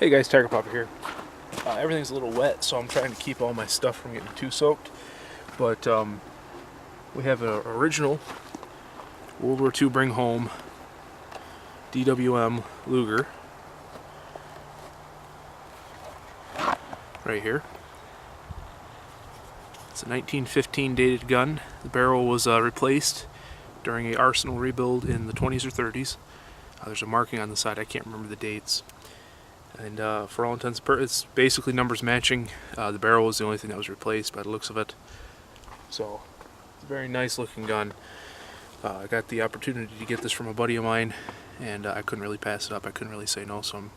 Hey guys, Targetpopper here. Everything's a little wet, so I'm trying to keep all my stuff from getting too soaked. But we have an original World War II bring home DWM Luger right here. It's a 1915 dated gun. The barrel was replaced during an arsenal rebuild in the 20s or 30s. There's a marking on the side, I can't remember the dates. And for all intents and purposes, it's basically numbers matching. The barrel was the only thing that was replaced by the looks of it. So, it's a very nice looking gun. I got the opportunity to get this from a buddy of mine, and I couldn't really pass it up. I couldn't really say no, so I'm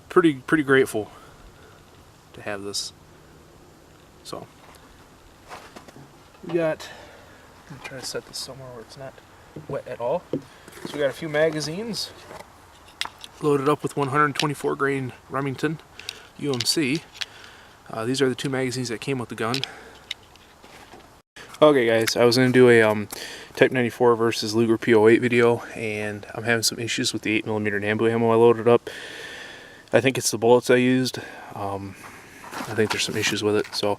pretty grateful to have this. So, we got, I'm going to try to set this somewhere where it's not wet at all. So we got a few magazines loaded up with 124 grain Remington UMC. These are the two magazines that came with the gun. Okay guys, I was going to do a Type 94 versus Luger P.O8 video, and I'm having some issues with the 8mm Nambu ammo I loaded up. I think it's the bullets I used. I think there's some issues with it, so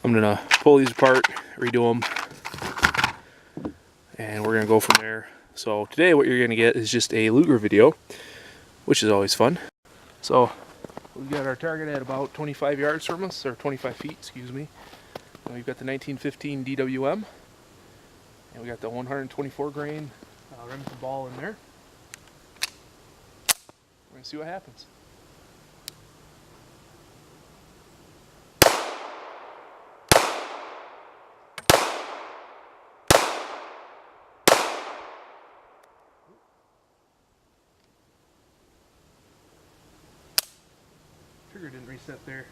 I'm going to pull these apart, redo them, and we're going to go from there. So today what you're going to get is just a Luger video, which is always fun. So we've got our target at about 25 yards from us, or 25 feet, excuse me. And we've got the 1915 DWM, and we got the 124 grain Remington ball in there. We're gonna see what happens. Trigger didn't reset there.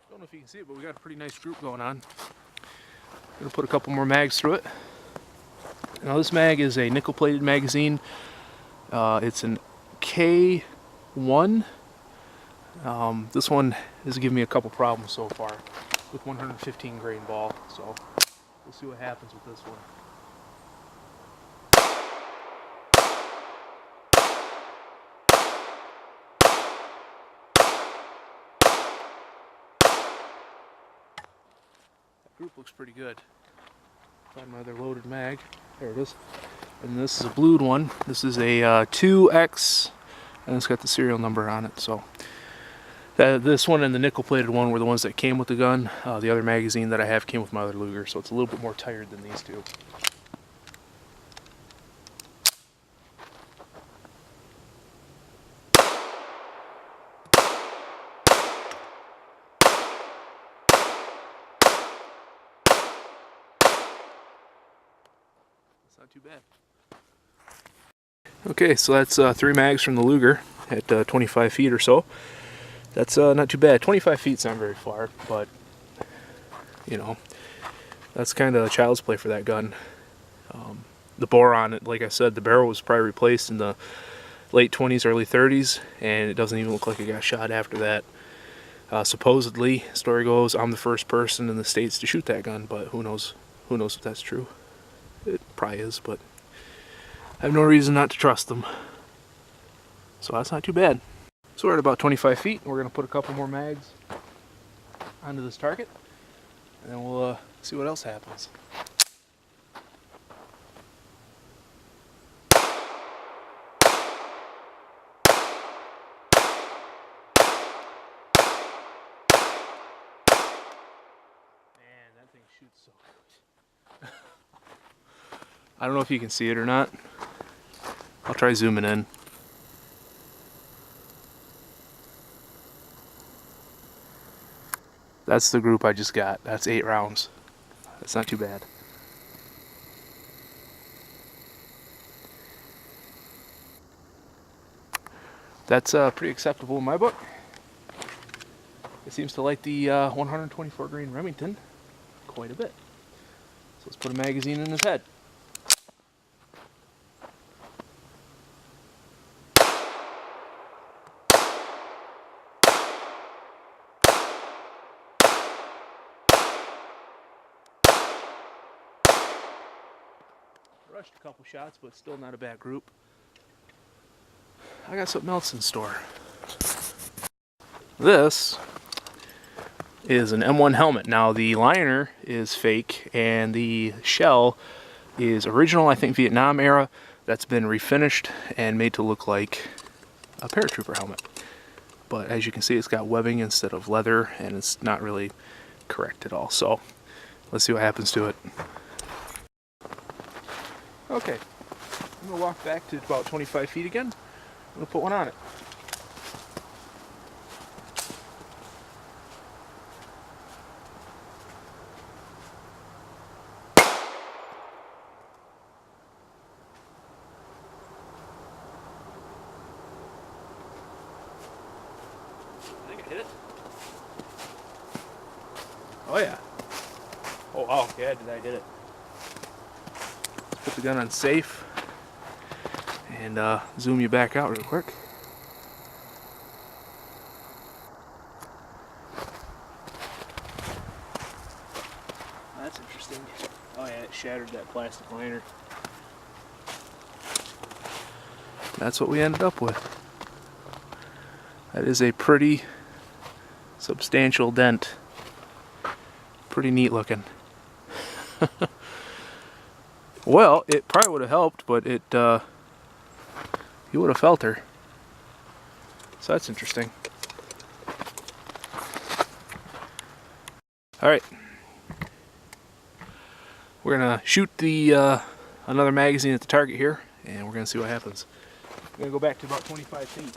Don't know if you can see it, but we got a pretty nice group going on. Gonna put a couple more mags through it. Now this mag is a nickel-plated magazine. It's an K1. This one has given me a couple problems so far with 115 grain ball, so we'll see what happens with this one. Group looks pretty good. Find my other loaded mag. There it is. And this is a blued one. This is a 2X, and it's got the serial number on it. So this one and the nickel-plated one were the ones that came with the gun. The other magazine that I have came with my other Luger, so it's a little bit more tired than these two. Not too bad. Okay, so that's 3 mags from the Luger at 25 feet or so. That's not too bad. 25 feet's not very far, but you know, that's kind of child's play for that gun. The bore on it, like I said, the barrel was probably replaced in the late 20s, early 30s, and it doesn't even look like it got shot after that. Supposedly, story goes, I'm the first person in the States to shoot that gun, but who knows? Who knows if that's true? It probably is, but I have no reason not to trust them. So that's not too bad. So we're at about 25 feet, and we're going to put a couple more mags onto this target, and then we'll see what else happens. Man, that thing shoots so good. I don't know if you can see it or not. I'll try zooming in. That's the group I just got. That's 8 rounds. That's not too bad. That's pretty acceptable in my book. It seems to like the 124 grain Remington quite a bit. So let's put a magazine in his head. rushed a couple shots, but still not a bad group. I got something else in store. This is an M1 helmet. Now the liner is fake and the shell is original, I think Vietnam era, that's been refinished and made to look like a paratrooper helmet. But as you can see, it's got webbing instead of leather and it's not really correct at all. So let's see what happens to it. Okay, I'm going to walk back to about 25 feet again. I'm going to put one on it. I think I hit it. Oh yeah. Oh wow, yeah, did I hit it. Let's put the gun on safe and zoom you back out real quick. That's interesting. Oh yeah, it shattered that plastic liner. That's what we ended up with. That is a pretty substantial dent. Pretty neat looking. Well, it probably would have helped, but it you would have felt her. So that's interesting. Alright. We're gonna shoot the another magazine at the target here, and we're gonna see what happens. We're gonna go back to about 25 feet.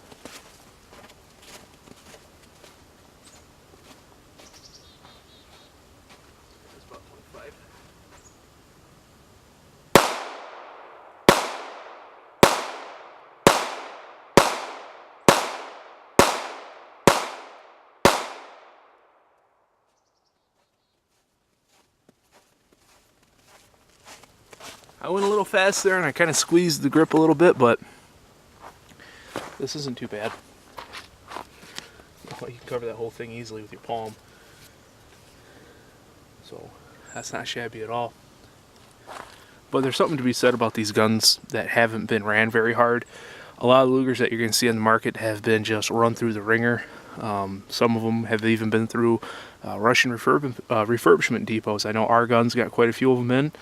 That's about 25. I went a little fast there and I kind of squeezed the grip a little bit, but this isn't too bad. You can cover that whole thing easily with your palm. So that's not shabby at all. But there's something to be said about these guns that haven't been ran very hard. A lot of Lugers that you're going to see on the market have been just run through the ringer. Some of them have even been through Russian refurbishment depots. I know our guns got quite a few of them in.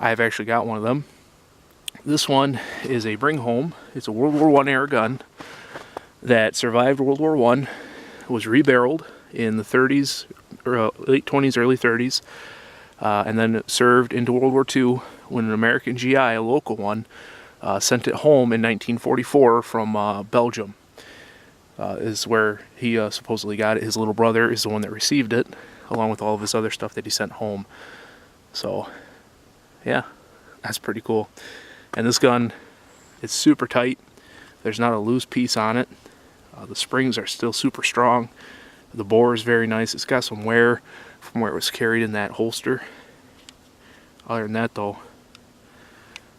I've actually got one of them. This one is a bring home. It's a World War I era gun that survived World War I, was rebarreled in the 30s, or late 20s, early 30s, and then served into World War II when an American GI, a local one, sent it home in 1944 from Belgium. Is where he supposedly got it. His little brother is the one that received it, along with all of his other stuff that he sent home. So yeah, that's pretty cool. And this gun, it's super tight. There's not a loose piece on it. The springs are still super strong. The bore is very nice. It's got some wear from where it was carried in that holster. Other than that though,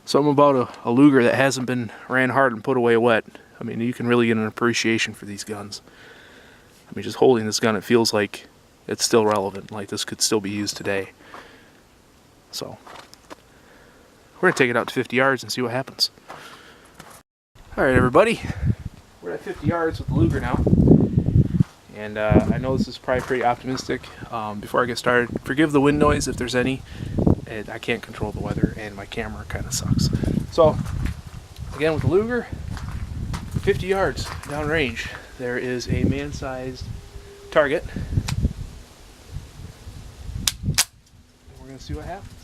something about a Luger that hasn't been ran hard and put away wet. I mean, you can really get an appreciation for these guns. I mean, just holding this gun, it feels like it's still relevant, like this could still be used today. So we're going to take it out to 50 yards and see what happens. Alright everybody, we're at 50 yards with the Luger now. And I know this is probably pretty optimistic. Before I get started, forgive the wind noise if there's any. I can't control the weather and my camera kind of sucks. So, again with the Luger, 50 yards downrange, there is a man-sized target. And we're going to see what happens.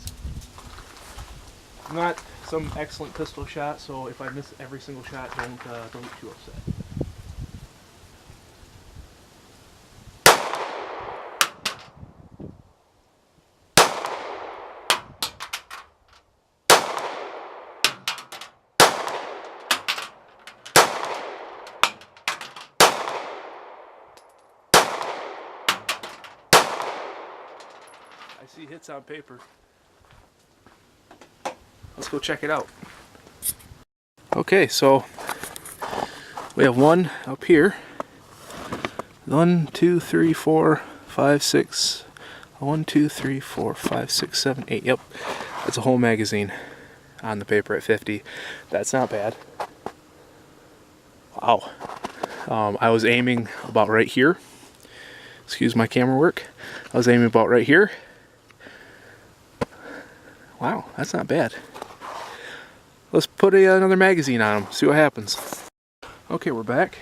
I'm not some excellent pistol shot, so if I miss every single shot, don't get too upset. I see hits on paper. Let's go check it out. Okay, so we have one up here. 1, 2, 3, 4, 5, 6. 1, 2, 3, 4, 5, 6, 7, 8. Yep, that's a whole magazine. on the paper at 50. That's not bad. Wow. I was aiming about right here. Excuse my camera work. I was aiming about right here. Wow, that's not bad. Let's put another magazine on them, see what happens. Okay, we're back.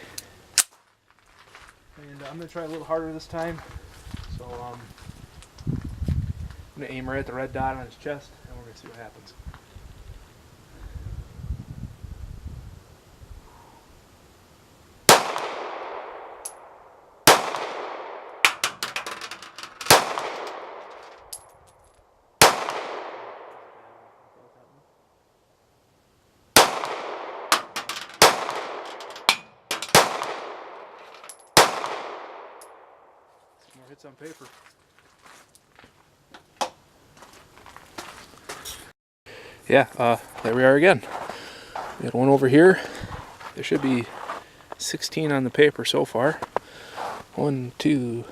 And I'm going to try a little harder this time. So I'm going to aim right at the red dot on his chest, and we're going to see what happens. More hits on paper. Yeah, there we are again. We had one over here. There should be 16 on the paper so far. 1, 2,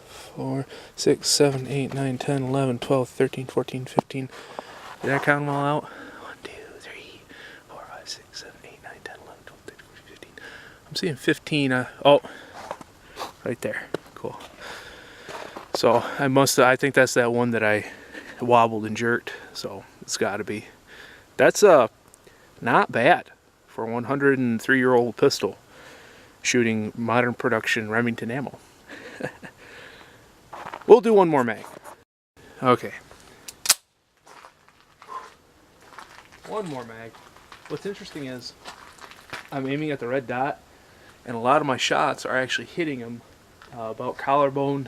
4, 6, 7, 8, 9, 10, 11, 12, 13, 14, 15. Did I count them all out? 1, 2, 3, 4, 5, 6, 7, 8, 9, 10, 11, 12, 13, 14, 15. I'm seeing 15. Oh, right there. Cool. So I think that's that one that I wobbled and jerked. So it's got to be. That's not bad for a 103-year-old pistol shooting modern production Remington ammo. We'll do one more mag. Okay. One more mag. What's interesting is I'm aiming at the red dot, and a lot of my shots are actually hitting them about collarbone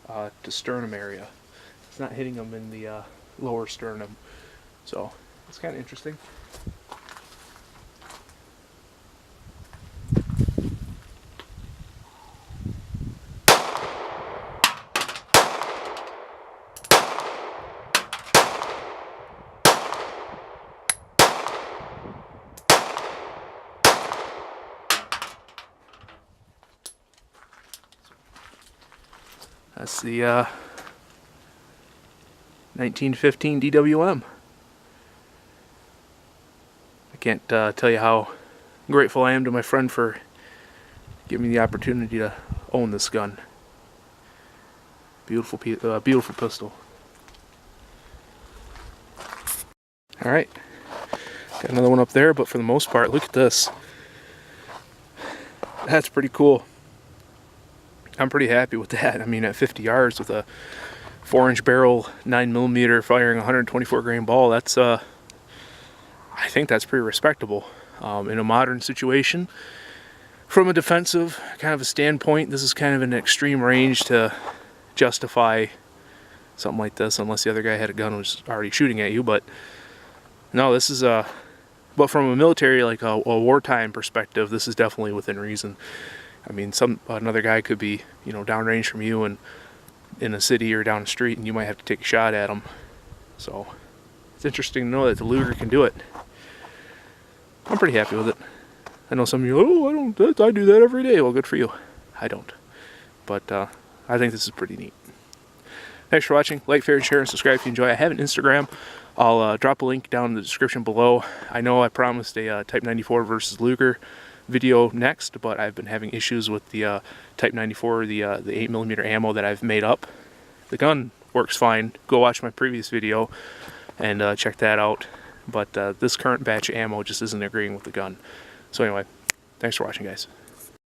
to sternum area. It's not hitting them in the lower sternum. So it's kind of interesting. That's the 1915 DWM. I can't tell you how grateful I am to my friend for giving me the opportunity to own this gun. Beautiful pistol. Alright, got another one up there, but for the most part, look at this. That's pretty cool. I'm pretty happy with that. I mean, at 50 yards with a 4-inch barrel, 9mm firing 124 grain ball, that's I think that's pretty respectable in a modern situation. From a defensive kind of a standpoint, this is kind of an extreme range to justify something like this, unless the other guy had a gun and was already shooting at you. But no, this is but from a military, like a wartime perspective, this is definitely within reason. I mean, another guy could be, you know, downrange from you and in a city or down the street, and you might have to take a shot at him. So it's interesting to know that the Luger can do it. I'm pretty happy with it. I know some of you, I do that every day. Well, good for you. I don't. But I think this is pretty neat. Thanks for watching. Like, favorite, share, and subscribe if you enjoy. I have an Instagram. I'll drop a link down in the description below. I know I promised a Type 94 versus Luger video next, but I've been having issues with the Type 94, the 8mm ammo that I've made up. The gun works fine. Go watch my previous video and check that out. But this current batch of ammo just isn't agreeing with the gun. So anyway, thanks for watching, guys.